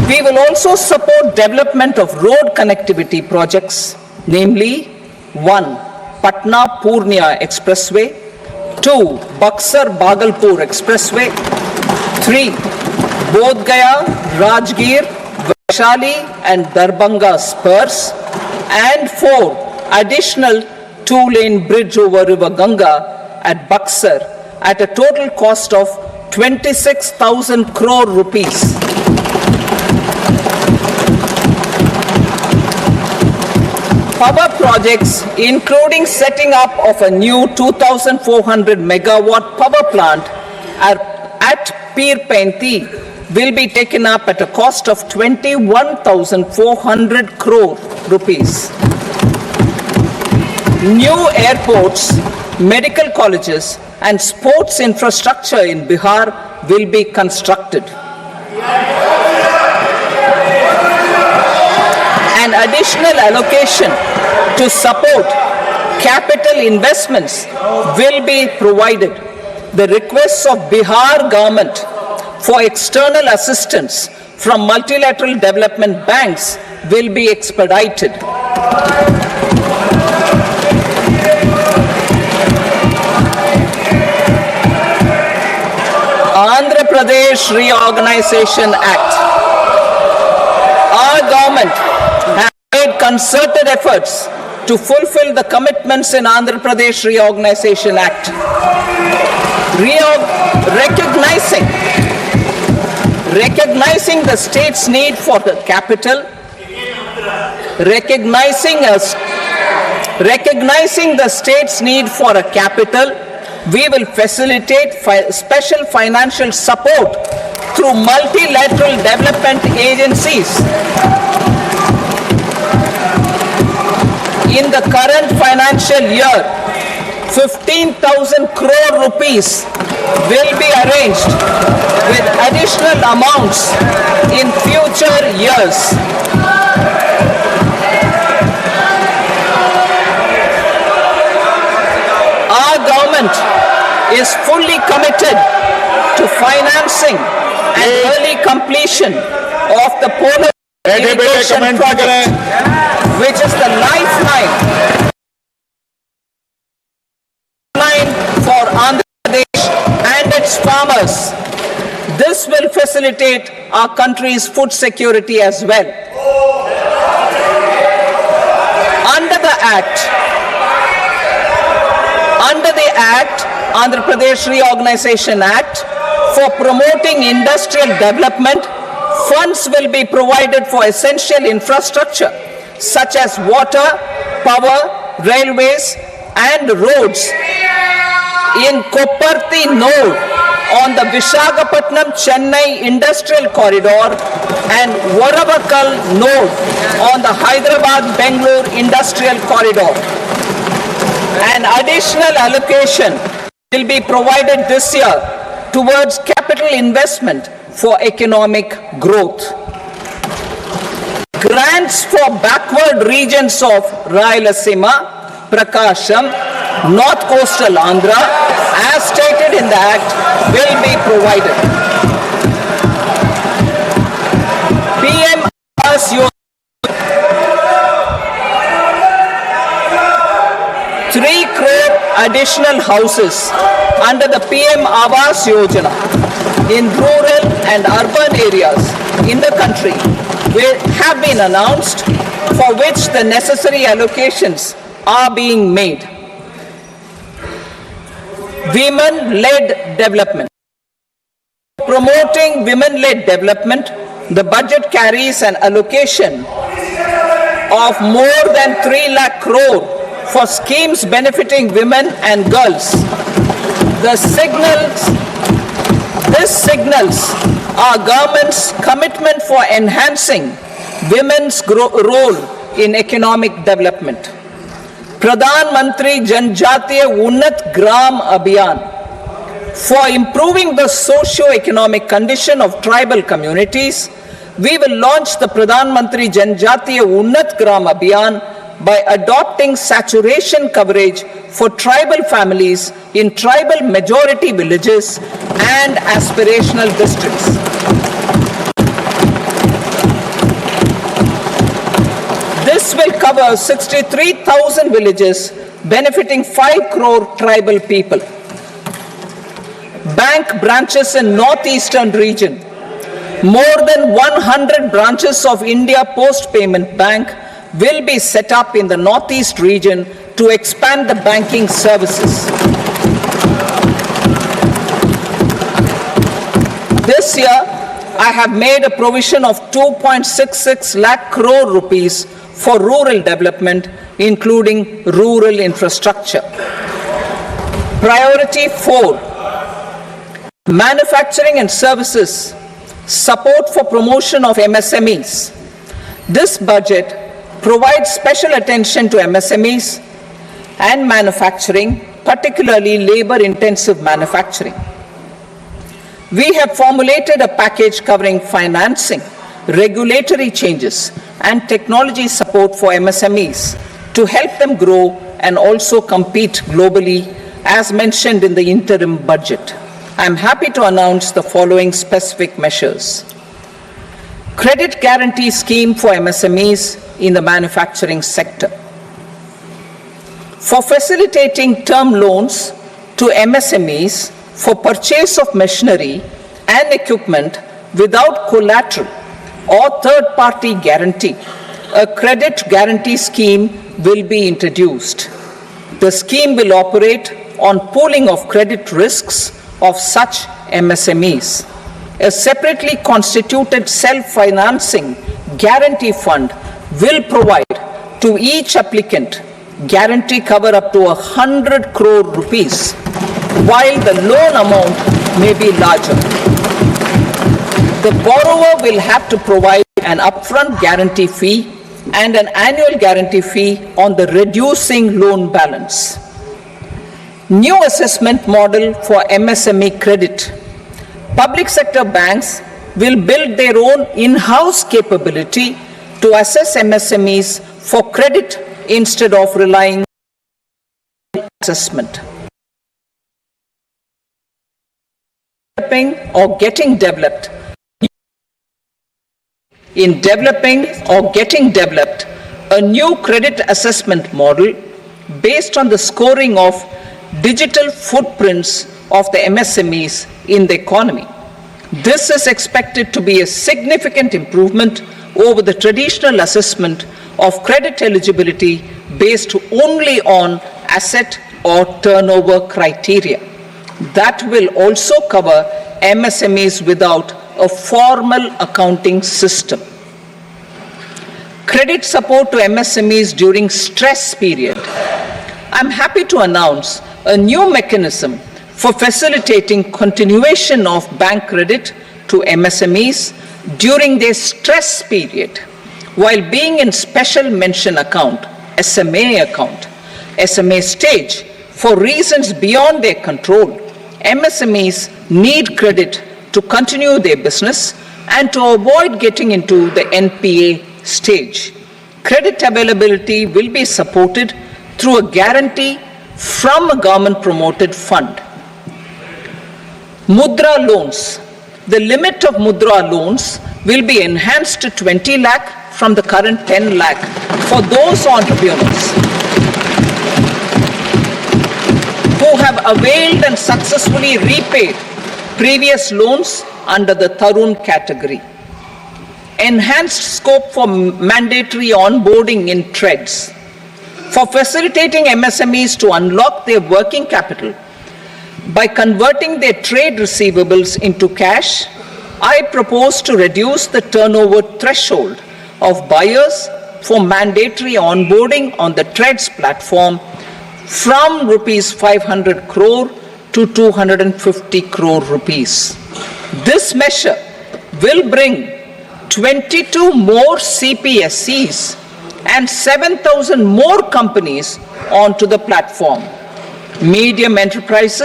We will also support development of road connectivity projects, namely 1. Patna Purnia Expressway, 2. Buxar Bhagalpur Expressway, 3. Bodh Gaya, Rajgir, Vaishali and Darbhanga spurs, and 4. Additional 2-lane bridge over River Ganga at Buxar at a total cost of 26,000 crore rupees. Power projects, including setting up of a new 2,400 megawatt power plant at Pirpenti, will be taken up at a cost of 21,400 crore rupees. New airports, medical colleges, and sports infrastructure in Bihar will be constructed. An additional allocation to support capital investments will be provided. The requests of Bihar government for external assistance from multilateral development banks will be expedited. Andhra Pradesh Reorganization Act. Our government has made concerted efforts to fulfill the commitments in Andhra Pradesh Reorganization Act. Recognizing the state's need for the capital, recognizing the state's need for a capital, we will facilitate special financial support through multilateral development agencies. In the current financial year, 15,000 crore rupees will be arranged with additional amounts in future years. Our government is fully committed to financing and early completion of the Polo irrigation project, which is the lifeline for Andhra Pradesh and its farmers. This will facilitate our country's food security as well. Under the Act, Andhra Pradesh Reorganization Act, for promoting industrial development, funds will be provided for essential infrastructure such as water, power, railways and roads in Kopparthi node on the Visakhapatnam-Chennai Industrial Corridor and Varavakal node on the Hyderabad-Bangalore Industrial Corridor. An additional allocation will be provided this year towards capital investment for economic growth. Grants for backward regions of Rayalaseema, Prakasham, North Coastal Andhra, as stated in the Act, will be provided. PM Awas Yojana, 3 crore additional houses under the PM Awas Yojana in rural and urban areas in the country will have been announced, for which the necessary allocations are being made. Women-led development. Promoting women-led development, the budget carries an allocation of more than 3 lakh crore for schemes benefiting women and girls. This signals our government's commitment for enhancing women's role in economic development. Pradhan Mantri Janjatiya Unnat Gram Abhiyan. For improving the socio-economic condition of tribal communities, we will launch the Pradhan Mantri Janjatiya Unnat Gram Abhiyan by adopting saturation coverage for tribal families in tribal majority villages and aspirational districts. covers 63,000 villages, benefiting 5 crore tribal people. Bank branches in northeastern region. More than 100 branches of India Post Payment Bank will be set up in the northeast region to expand the banking services. This year, I have made a provision of 2.66 lakh crore rupees for rural development, including rural infrastructure. Priority 4, manufacturing and services, support for promotion of MSMEs. This budget provides special attention to MSMEs and manufacturing, particularly labor-intensive manufacturing. We have formulated a package covering financing, regulatory changes, and technology support for MSMEs to help them grow and also compete globally, as mentioned in the interim budget. I am happy to announce the following specific measures. Credit guarantee scheme for MSMEs in the manufacturing sector. For facilitating term loans to MSMEs for purchase of machinery and equipment without collateral or third-party guarantee, a credit guarantee scheme will be introduced. The scheme will operate on pooling of credit risks of such MSMEs. A separately constituted self-financing guarantee fund will provide to each applicant guarantee cover up to 100 crore rupees, while the loan amount may be larger. The borrower will have to provide an upfront guarantee fee and an annual guarantee fee on the reducing loan balance. New assessment model for MSME credit. Public sector banks will build their own in-house capability to assess MSMEs for credit instead of relying on assessment. Developing or getting developed. In developing or getting developed a new credit assessment model based on the scoring of digital footprints of the MSMEs in the economy. This is expected to be a significant improvement over the traditional assessment of credit eligibility based only on asset or turnover criteria. That will also cover MSMEs without a formal accounting system. Credit support to MSMEs during stress period. I'm happy to announce a new mechanism for facilitating continuation of bank credit to MSMEs during their stress period while being in special mention account, SMA stage, for reasons beyond their control. MSMEs need credit to continue their business and to avoid getting into the NPA stage. Credit availability will be supported through a guarantee from a government-promoted fund. Mudra loans. The limit of Mudra loans will be enhanced to 20 lakh from the current 10 lakh for those entrepreneurs who have availed and successfully repaid previous loans under the Tarun category. Enhanced scope for mandatory onboarding in TREDS. For facilitating MSMEs to unlock their working capital by converting their trade receivables into cash, I propose to reduce the turnover threshold of buyers for mandatory onboarding on the TREDS platform from rupees 500 crore to 250 crore rupees. This measure will bring 22 more CPSCs and 7,000 more companies onto the platform. Medium enterprises